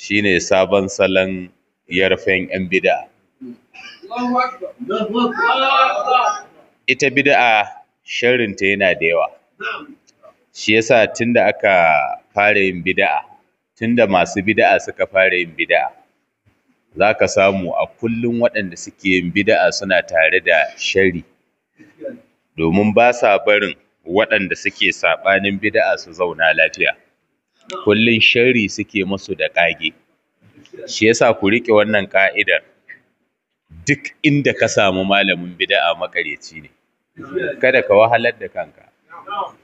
shine sabon salon yarfen 'yan bid'a. Ita bid'a sharrinta yana da yawa. Shi yasa tunda aka fara yin bid'a, tunda masu bid'a suka fara yin bid'a, zaka samu a kullum waɗanda suke yin bid'a suna tare da sharri. Domin ba sa barin waɗanda suke saɓanin bid'a su zauna lafiya. Kullum sharri suke musu da ƙage. Shi yasa ku riƙe wannan ƙa'idar. Duk inda ka samu malamin bid'a maƙaryaci ne. Kada ka wahalar da kanka.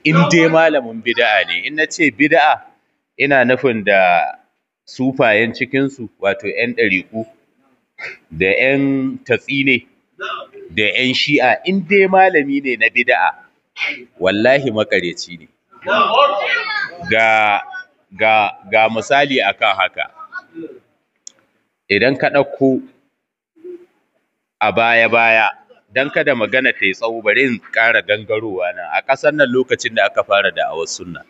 In dai malamin bid'a ne, in nace bid'a, ina nufin da sufayen cikinsu, wato 'yan ɗariƙu, da 'yan tatsine, da 'yan shi'a, in dai malami ne na bid'a, wallahi maƙaryaci ne. Ga misali akan haka. Idan ka ɗauko a baya-baya, don kada magana ta yi tsawo, bari in ƙara gangarowa nan. A ƙasar nan lokacin da aka fara da'awar sunna,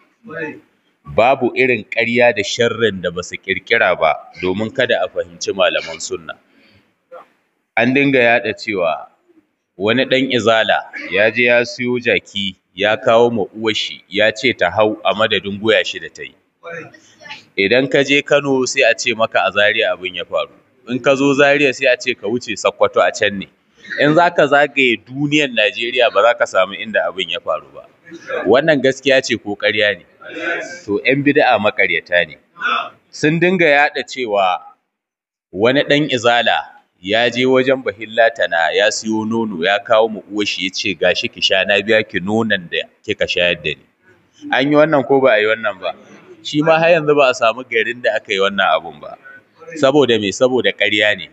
babu irin ƙarya da sharrin da ba su ƙirƙira ba domin kada a fahimci malaman sunna. An dinga yaɗa cewa wani ɗan izala ya je ya siyo jaki ya kawo ma uwarshi ya ce ta hau a madadin goya shi da ta yi. Idan ka je Kano sai a ce maka a Zaria abin ya faru. In ka zo Zaria sai a ce ka wuce Sokoto, a can ne. In za ka zagaye duniyar Najeriya ba za ka samu inda abin ya faru ba. Wannan gaskiya ce ko ƙarya ne? To 'yan bid'a maƙaryata ne. Sun dinga yaɗa cewa wani ɗan izala ya je wajen Bahilatana ya siyo nono ya kawo ma uwarshi ya ce gashi ki sha, na biya ki nonon da kika shayar da ni. An yi wannan ko ba a yi wannan ba? Shi ma har yanzu ba a samu garin da aka yi wannan abun ba. Saboda me? Saboda ƙarya ne.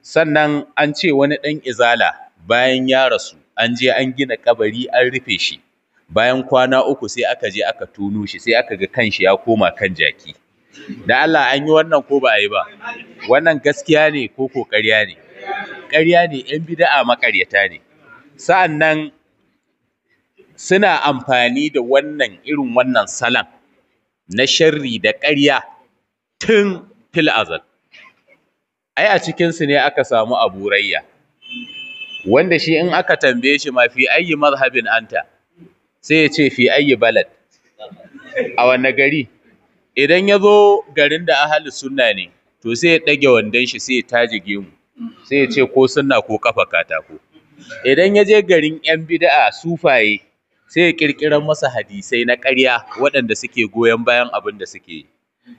Sannan an ce wani ɗan izala bayan ya rasu an je an gina kabari an rufe shi. Bayan kwana 3 sai aka je aka tono shi, sai aka ga kanshi ya koma kan jaki. Da Allah, an yi wannan ko ba a yi ba? Wannan gaskiya ne ko ƙarya ne? Ƙarya ne, 'yan bid'a maƙaryata ne. Sa'annan suna amfani da irin wannan salon na sharri da ƙarya tun fil azal. Ai a cikinsu ne aka samu Abu Rayya, wanda shi in aka tambaye shi ma fi ayyi mazhabin anta, sai ya ce fi ayyi balad, a wanne gari. Idan ya zo garin da ahalus sunna ne, to sai ya ɗage wandon shi sai ya taji gemu, sai ya ce ko sunna ko kafa katako. Idan ya je garin 'yan bid'a sufaye, sai ya ƙirƙirar masa hadisai na ƙarya waɗanda suke goyon bayan abin da suke yi.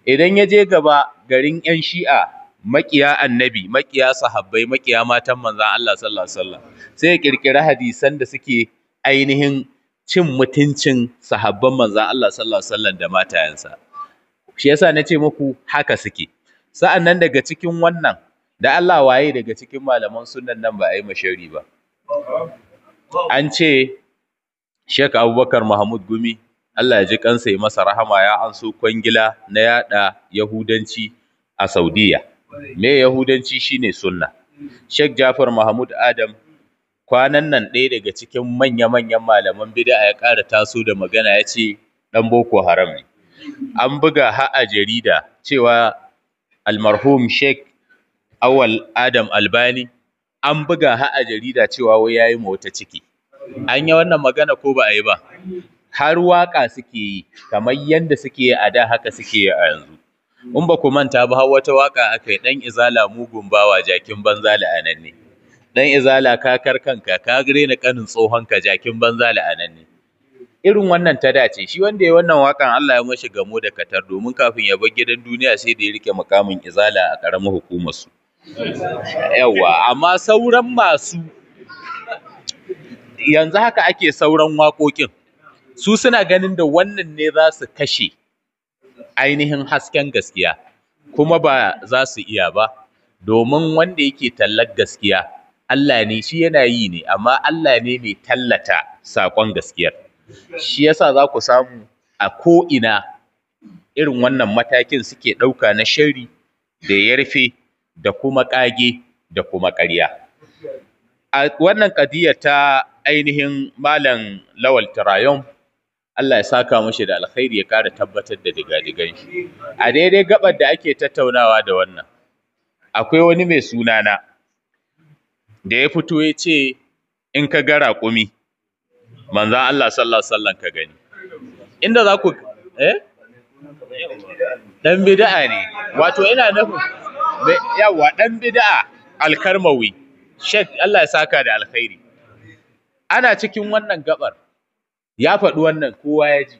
Idan ya je gaba garin 'yan shi'a, maƙiya annabi, maƙiya sahabbai, maƙiya matan manzan Allah sallallahu alaihi wasallam, sai ya ƙirƙiri hadisan da suke ainihin cin mutuncin sahabban manzan Allah sallallahu alaihi wasallam da matayensa. Shi yasa na ce muku haka suke. Sa'annan daga cikin wannan, da Allah, waye daga cikin malaman sunnan nan ba a yi mashari ba? An ce Sheikh Abubakar Mahmud Gumi, Allah ya ji kansa ya masa rahama, ya anso kwangila na yaɗa Yahudanci a Saudiya. Me Yahudanci? Shine sunna. Sheikh Jafar Mahmud Adam, kwanan nan ɗaya daga cikin manya-manyan malaman bid'a ya ƙara taso da magana, ya ce ɗan Boko Haram ne. An buga har a jarida cewa almarhum Sheikh Awal Adam Albani, an buga har a jarida cewa wai yayi mota ciki. An yi wannan magana ko ba a yi ba? Har waƙa suke yi, kamar yadda suke yi a da haka suke yi a yanzu. In ba ku manta ba, har wata waƙa aka yi, ɗan izala mugun bawa jakin banza la'anan ne. Ɗan izala kakar kanka, ka rena ƙanin tsohonka jakin banza la'anan ne. Irin wannan ta dace. Shi wanda ya wannan waƙan Allah ya mashi gamo da katar, domin kafin ya bar gidan duniya sai da ya rike mukamin izala a ƙaramar hukumarsu. Yawwa, amma sauran masu yanzu haka ake sauran waƙoƙin, su suna ganin da wannan ne za su kashe ainihin hasken gaskiya, kuma ba za su iya ba, domin wanda yake tallar gaskiya Allah ne, shi yana yi ne, amma Allah ne mai tallata saƙon gaskiyar. Shi yasa za ku samu a ko'ina irin wannan matakin suke ɗauka na shari da yarfe da kuma ƙage da kuma ƙarya. A wannan ƙadiyar ta ainihin Malam Lawal Tirayon, Allah ya saka mashi da alkhairi ya ƙara tabbatar da digadigan shi. A daidai gabar da ake tattaunawa da wannan, akwai wani mai sunana da ya fito ya ce in ka ga raƙumi, manzan Allah sallallahu alaihi wasallam ka gani. Inda za ku ɗan bid'a ne, wato ina nufin yawa ɗan bid'a alkarmawi, Sheikh Allah ya saka da alkhairi. Ana cikin wannan gabar ya faɗi wannan kowa ya ji,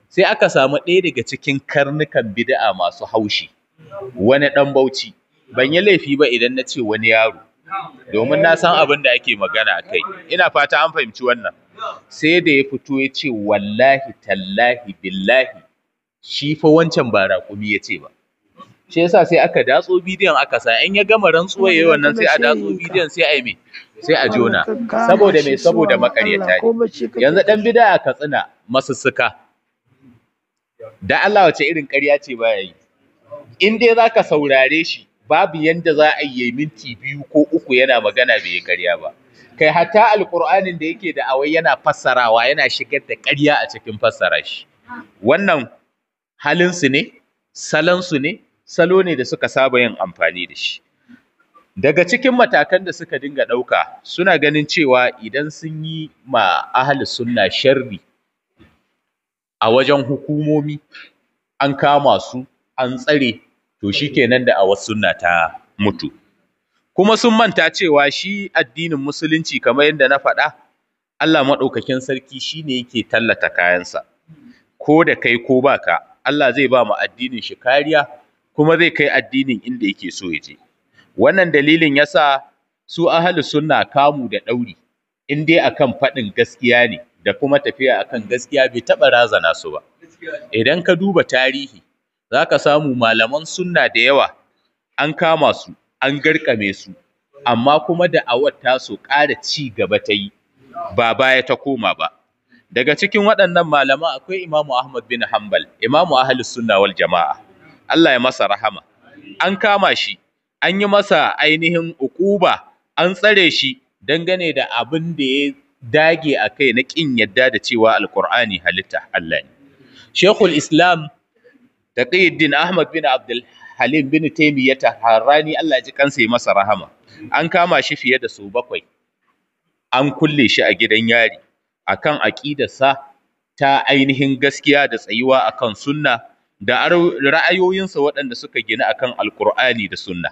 sai aka samu ɗaya daga cikin karnukan bid'a masu haushi, wani ɗan Bauchi, ban yi laifi ba idan na ce wani yaro, domin na san abin da ake magana a kai, ina fata an fahimci wannan. Sai da ya fito ya ce wallahi tallahi billahi shi fa wancan ba raƙumi ya ce ba. Shi yasa sai aka datso bidiyon aka sa, in ya gama rantsuwa yayi wannan sai a datso bidiyon sai a yi me, sai a jona. Saboda me? Saboda makaryata ne. Yanzu dan bid'a Katsina masussuka, da Allah wace irin ƙarya ce baya yi? In dai zaka saurare shi babu yanda za a yi minti 2 ko 3 yana magana bai yi ƙarya ba. Kai hatta alƙur'anin da yake da awai yana fassarawa yana shigar da ƙarya a cikin fassara shi. Wannan halinsu ne, salonsu ne, salo ne da suka saba yin amfani da shi. Daga cikin matakan da suka dinga ɗauka, suna ganin cewa idan sun yi ma ahli sunna sharri a wajen hukumomi, an kama su, an tsare, to shikenan da awar sunna ta mutu. Kuma sun manta cewa shi addinin musulunci kamar yadda na faɗa, Allah maɗaukakin sarki shi ne yake tallata kayansa. Ko da kai ko baka, Allah zai ba mu addinin shi kariya, kuma zai kai addinin inda yake so ya je. Wannan dalilin yasa su ahlus sunna kamu da ɗauri, in dai akan faɗin gaskiya ne da kuma tafiya akan gaskiya bai taɓa razana su ba. Idan ka duba tarihi, za ka samu malaman sunna da yawa an kama su, an garkame su, amma kuma da awar tasu ƙara ci gaba ta yi, ba baya ta koma ba. Daga cikin waɗannan malama akwai Imamu Ahmad bin Hanbal, Imamu Ahlus Sunna wal Jama'a. Allah ya masa rahama. An kama shi, an yi masa ainihin uquba, an tsare shi dangane da abin da ya dage a kai na ƙin yadda da cewa Alƙur'ani halitta Allah ne. Sheikhul Islam Taqiyuddin Ahmad bin Abdul Halim bin Taymiyyah Harrani, Allah ya ji kansa ya masa rahama. An kama shi fiye da sau 7. An kulle shi a gidan yari akan aƙidarsa ta ainihin gaskiya da tsayuwa akan sunna da ra'ayoyinsa waɗanda suka gina akan Alƙur'ani da sunna.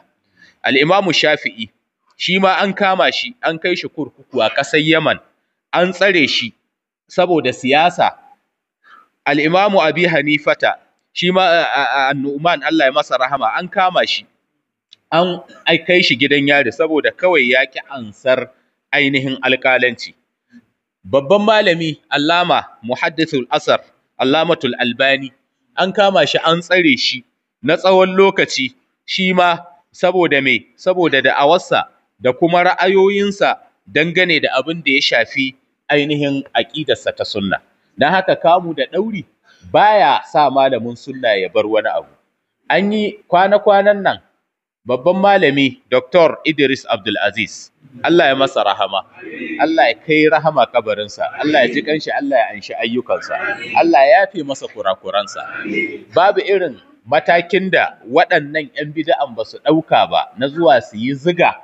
Al-Imam Shafi'i shi ma an kama shi, an kai shi kurkuku a ƙasar Yaman, an tsare shi saboda siyasa. Al-Imam Abi Hanifata shi ma An-Nu'man, Allah ya masa rahama, an kama shi, an kai shi gidan yari saboda kawai ya ƙi ansar ainihin alƙalanci. Babban malami Allama Muhaddithul Asar, Allamatul Albani, an kama shi, an tsare shi na tsawon lokaci, shi ma saboda me? Saboda da'awarsa da kuma ra'ayoyinsa dangane da abin da ya shafi ainihin aƙidarsa ta sunna. Don haka kamu da ɗauri baya sa malamin sunna ya bar wani abu. An yi kwana-kwanan nan babban malami Dr. Idris Abdul Aziz, Allah ya masa rahama, Allah ya kai rahama kabarinsa, Allah ya ji kanshi, Allah ya anshi ayyukansa, Allah ya yafe masa kurakuransa. Babu irin matakin da waɗannan 'yan bid'an ba su ɗauka ba na zuwa su yi ziga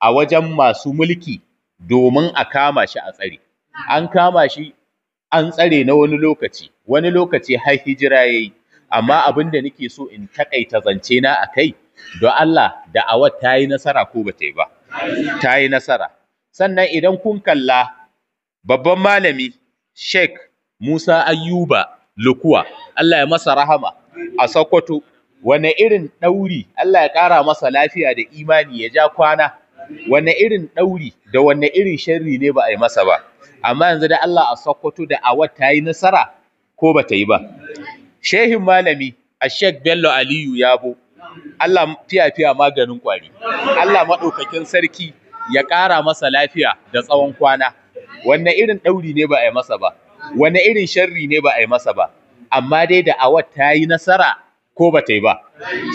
a wajen masu mulki domin a kama shi a tsare. An kama shi, an tsare na wani lokaci har hijira ya yi. Amma abin da nake so in takaita zance na a kai, don Allah da'awar ta yi nasara ko ba ta yi ba? Ta yi nasara. Sannan idan kun kalla babban malami Sheikh Musa Ayyuba Lukuwa, Allah ya masa rahama, a Sokoto, wane irin ɗauri, Allah ya ƙara masa lafiya da imani ya ja kwana, wane irin ɗauri da wane irin sharri ne ba a yi masa ba. Amma yanzu da Allah a Sokoto da'awar ta yi nasara ko ba ta yi ba? Shehin malami a Sheikh Bello Aliyu Yabo, Allah fiya maganin ƙwari, Allah maɗaukakin sarki ya ƙara masa lafiya da tsawon kwana. Wanne irin ɗauri ne ba a yi masa ba? Wanne irin sharri ne ba a yi masa ba? Amma dai da'awar ta yi nasara ko ba ta yi ba?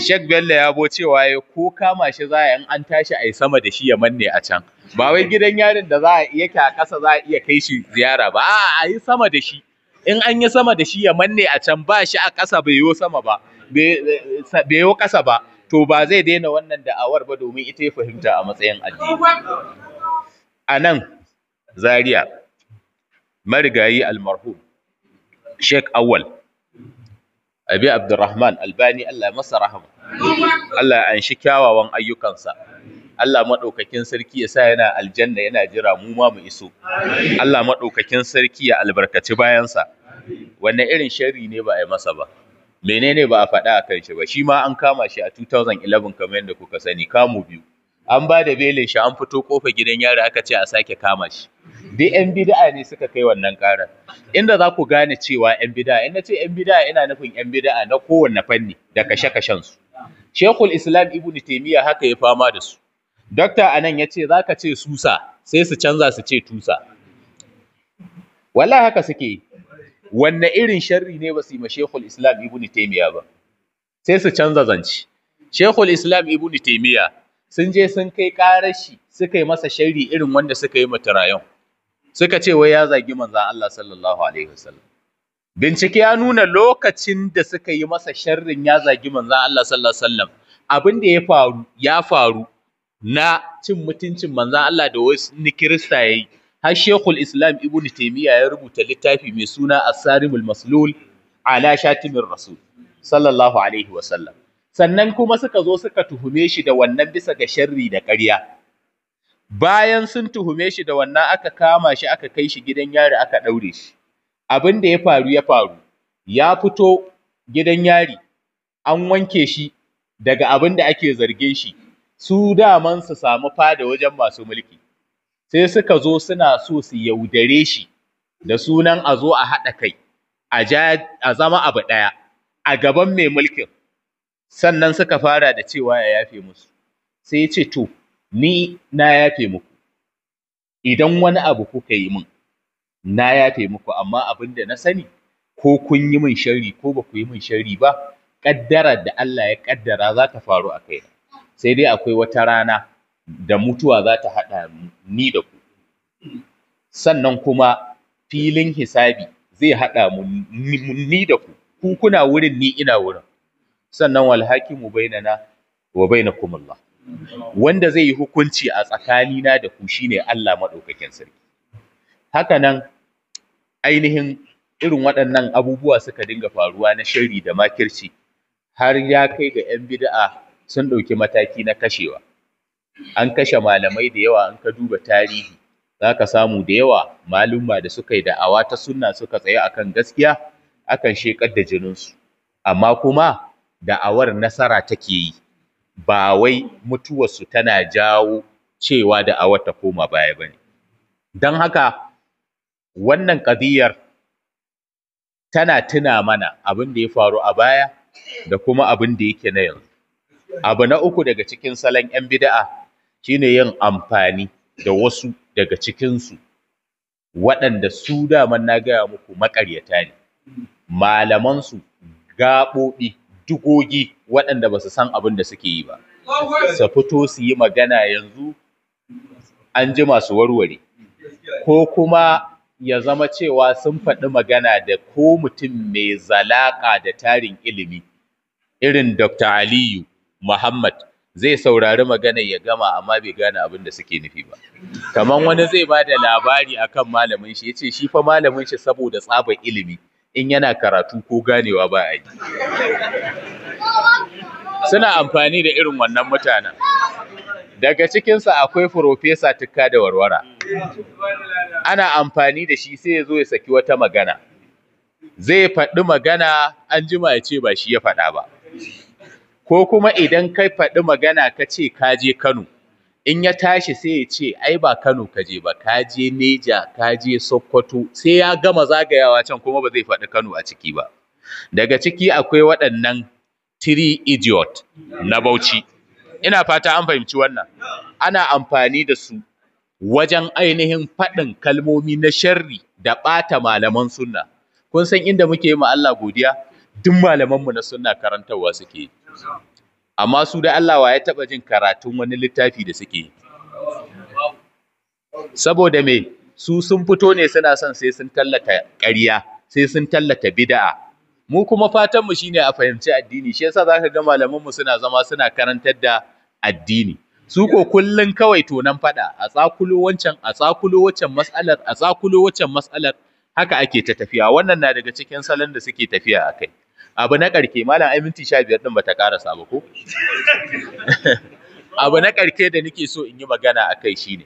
Sheikh Bello Yabo cewa ya ko kama shi za a, in an tashi a yi sama da shi ya manne a can. Ba wai gidan yarin da za a yake a ƙasa za a iya kai shi ziyara ba, a'a a yi sama da shi. in an yi sama da shi ya manne a can ba shi a ƙasa bai yo sama ba bai yo ƙasa ba to ba zai daina wannan da'awar ba domin ita ya fahimta a matsayin addini. A nan Zaria marigayi almarhum Sheikh Awwal Abi Abdurrahman Albani Allah masa rahama, Allah ya anshi kyawawan ayyukansa, Allah maɗaukakin sarki ya sa yana aljanna yana jira mu ma mu iso, Allah maɗaukakin sarki ya albarkaci bayansa. Wanne irin sharri ne ba a yi masa ba, menene ba a faɗa a kan shi ba? Shi ma an kama shi a 2011 kamar yadda kuka sani, kamu 2 an ba da belin shi, an fito kofa gidan yari aka ce a sake kama shi. Duk 'yan bid'a ne suka kai wannan ƙarar. Inda za ku gane cewa 'yan bid'a, in na ce 'yan bid'a ina nufin 'yan bid'a na kowanne fanni da kashe-kashen su. Sheikhul Islam Ibn Taymiyyah haka ya fama da su. Dokta anan ya ce za ka ce susa sai su canza su ce tusa. Wallahi haka suke yi. Wanne irin sharri ne ba su yi ma Sheikhul Islam Ibn Taymiyyah ba? Sai su canza zance. Sheikhul Islam Ibn Taymiyyah sun je sun kai ƙarar shi, suka yi masa sharri irin wanda suka yi mata rayon. Suka ce wai ya zagi manzon Allah sallallahu alaihi wasallam. Bincike ya nuna lokacin da suka yi masa sharrin ya zagi manzon Allah sallallahu alaihi wasallam, abin da ya faru na cin mutuncin manzon Allah da wasu ni Kirista yayi. Har Sheikhul Islam Ibn Taymiyyah ya rubuta littafi mai suna As-Sarimul Maslul ala Shatimir Rasul sallallahu alaihi wasallam. Sannan kuma suka zo suka tuhume shi da wannan bisa ga sharri da ƙarya. Bayan sun tuhume shi da wannan aka kama shi aka kai shi gidan yari aka ɗaure shi. Abin da ya faru, ya fito gidan yari an wanke shi daga abin da ake zargin shi. Su daman su samu fada wajen masu mulki. Sai suka zo suna so su yaudare shi da sunan a zo a haɗa kai, a zama abu ɗaya a gaban mai mulkin. Sannan suka fara da cewa ya yafe musu. Sai ya ce to, ni na yafe muku. Idan wani abu kuka yi min, na yafe muku, amma abin da na sani ko kun yi min sharri ko ba ku yi min sharri ba, ƙaddarar da Allah ya ƙaddara za ta faru a kaina. Sai dai akwai wata rana da mutuwa za ta haɗa ni da ku. Sannan kuma filin hisabi zai haɗa mu ni da ku. Ku kuna wurin ni ina wurin. Sannan wal hakimu bainana wa bainakum Allah. Wanda zai yi hukunci a tsakanina da ku shine Allah madaukakin sarki. Haka nan ainihin irin waɗannan abubuwa suka dinga faruwa na sharri da makirci, har ya kai ga 'yan bid'a sun ɗauki mataki na kashewa. An kashe malamai da yawa, an ka duba tarihi za ka samu da yawa malumma da suka yi da'awa ta sunna suka tsaye akan gaskiya akan shekar da jininsu. Amma kuma da'awar nasara take yi, ba wai mutuwarsu tana jawo cewa da'awar ta koma baya ba ne. Don haka wannan ƙadiyar tana tuna mana abin da ya faru a baya da kuma abin da yake na yanzu. Abu na uku daga cikin salon 'yan bid'a shine yin amfani da wasu daga cikinsu waɗanda su daman na gaya muku maƙaryata ne, malamansu gaɓoɓi, dugogi waɗanda ba su san abin da suke yi ba, su fito su yi magana yanzu an ji masu warware, ko kuma ya zama cewa sun faɗi magana da ko mutum mai zalaƙa da tarin ilimi irin Dr. Aliyu Muhammad zai saurari magana ya gama amma bai gane abin da suke nufi ba. Kamar wani zai ba da labari akan malamin shi, ya ce shi fa malamin shi saboda tsabar ilimi in yana karatu ko ganewa ba a yi. Suna amfani da irin wannan mutanen. Daga cikinsa akwai Furofesa Tukka da Warwara. Ana amfani da shi sai ya zo ya saki wata magana. Zai faɗi magana an jima ya ce ba shi ya faɗa ba. Ko kuma idan kai faɗi magana ka ce ka je Kano, in ya tashi sai ya ce ai ba Kano ka je ba, ka je Neja, ka je Sokoto, sai ya gama zagayawa can kuma ba zai faɗi Kano a ciki ba. Daga ciki akwai waɗannan three idiot na Bauchi. Ina fata an fahimci wannan. Ana amfani da su wajen ainihin faɗin kalmomi na sharri da ɓata malaman sunna. Kun san inda muke yi ma Allah godiya? Duk malamanmu na sunna karantarwa suke yi. Amma su da Allah wa ya taɓa jin karatun wani littafi da suke yi? Saboda me? Su sun fito ne suna son sai sun tallata ƙarya, sai sun tallata bid'a. Mu kuma fatan mu shine a fahimci addini, shi yasa zaka ga malaman mu suna zama suna karantar da addini. Su ko kullun kawai tonan fada, a tsakulo wancan, a tsakulo wancan mas'alar, a tsakulo wancan mas'alar, haka ake ta tafiya. Wannan na daga cikin salon da suke tafiya akai. Abu na karke malam ai minti 15 din bata karasa ba ko? Abu na karke da nake so in yi magana akai shine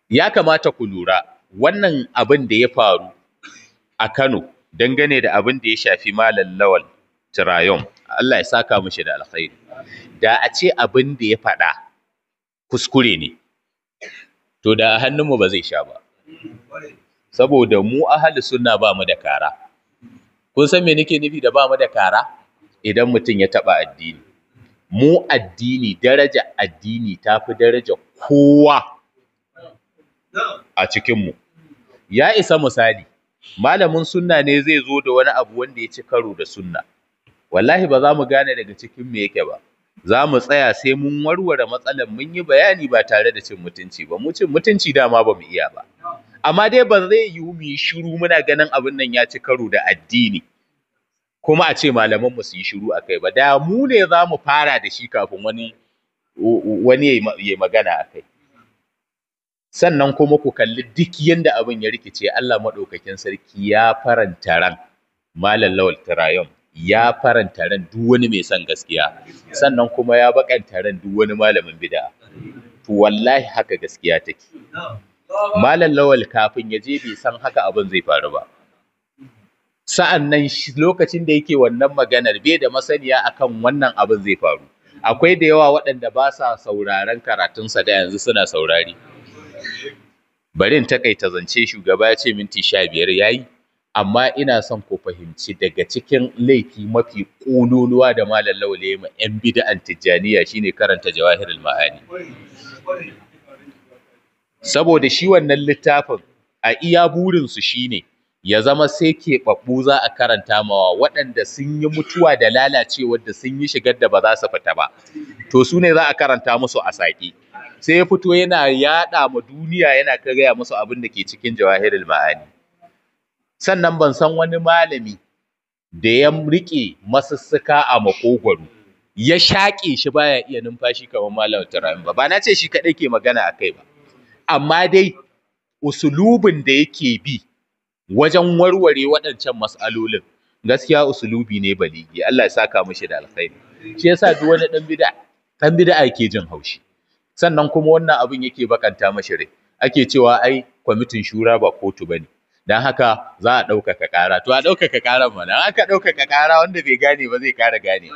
ya kamata ku lura wannan abin da ya faru a Kano dangane da abin da ya shafi Malam Lawal Tirayom, Allah ya saka mishi da alkhairi. Da a ce abin da ya faɗa kuskure ne, to da a hannunmu ba zai sha ba. Saboda mu ahli sunna ba mu da kara. Kun san me nake nufi da ba mu da kara? Idan mutum ya taɓa addini. Mu addini, daraja addini ta fi daraja kowa a cikinmu. Ya isa misali, malamin sunna ne zai zo da wani abu wanda ya ci karo da sunna. Wallahi ba za mu gane daga cikin me yake ba. Za mu tsaya sai mun warware matsalar mun yi bayani ba tare da cin mutunci ba. Mu cin mutunci dama ba mu iya ba. Amma dai ba zai yiwu mu yi shiru muna ganin abin nan ya ci karo da addini. Kuma a ce malaman mu su yi shiru akai ba. Da mu ne za mu fara da shi kafin wani ya magana akai. Sannan kuma ku kalli duk yanda abin ya rikice, Allah maɗaukakin sarki ya faranta ran Malam Lawal Tirayom, ya faranta ran duk wani mai son gaskiya, sannan kuma ya bakanta ran duk wani malamin bid'a. To wallahi haka gaskiya take. Malam Lawal kafin ya je bai san haka abin zai faru ba. Sa'annan lokacin da yake wannan maganar bai da masaniya akan wannan abin zai faru. Akwai da yawa waɗanda ba sa sauraron karatunsa da yanzu suna saurari. Bari in takaita zance, shugaba ya ce minti 15 yayi, amma ina son ku fahimci daga cikin laifi mafi ƙololuwa da Malam Lawal ya yi ma 'yan bid'an Tijjaniya shine karanta Jawahirul Ma'ani. Saboda shi wannan littafin a iya burinsu shine ya zama sai keɓaɓɓu za a karanta mawa waɗanda sun yi mutuwa da lalacewar da sun yi shigar da ba za su fita ba. To su ne za a karanta musu a saƙi. Sai ya fito yana yaɗa ma duniya yana gaya musu abin da ke cikin Jawahirul Ma'ani. Sannan ban san wani malami da ya riƙe masussuka a makogwaro ya shaƙe shi baya iya numfashi kamar Malam Tirayom ba. Ba na ce shi kaɗai ke magana a kai ba. Amma dai usulubin da yake bi wajen warware waɗancan mas'alolin gaskiya usulubi ne baligi. Allah ya saka mishi da alkhairi. Shi yasa duk wani ɗan bid'a yake jin haushi. Sannan kuma wannan abin yake bakanta mashi rai. Ake cewa ai kwamitin shura ba kotu bane. Dan haka za a ɗaukaka ƙara. To a ɗaukaka ƙaran mana. Aka ɗaukaka ƙara wanda bai gane ba zai ƙara gane.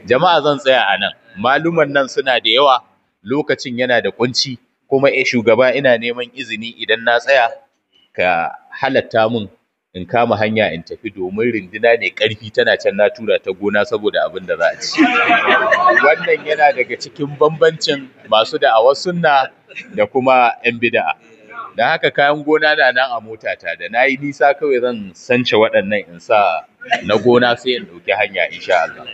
Jama'a zan tsaya a nan. Maluman nan suna da yawa. Lokacin yana da kunci. Kuma shugaba ina neman izini idan na tsaya ka halatta mun in kama hanya in tafi domin rinduna ne ƙarfi tana can na tura ta gona saboda abin da za a ci. Wannan yana daga cikin bambancin masu da'awar sunna da kuma 'yan bid'a. Da haka kayan gona na nan a motata da na yi nisa kawai zan sance waɗannan in sa na gona sai in ɗauki hanya insha Allah.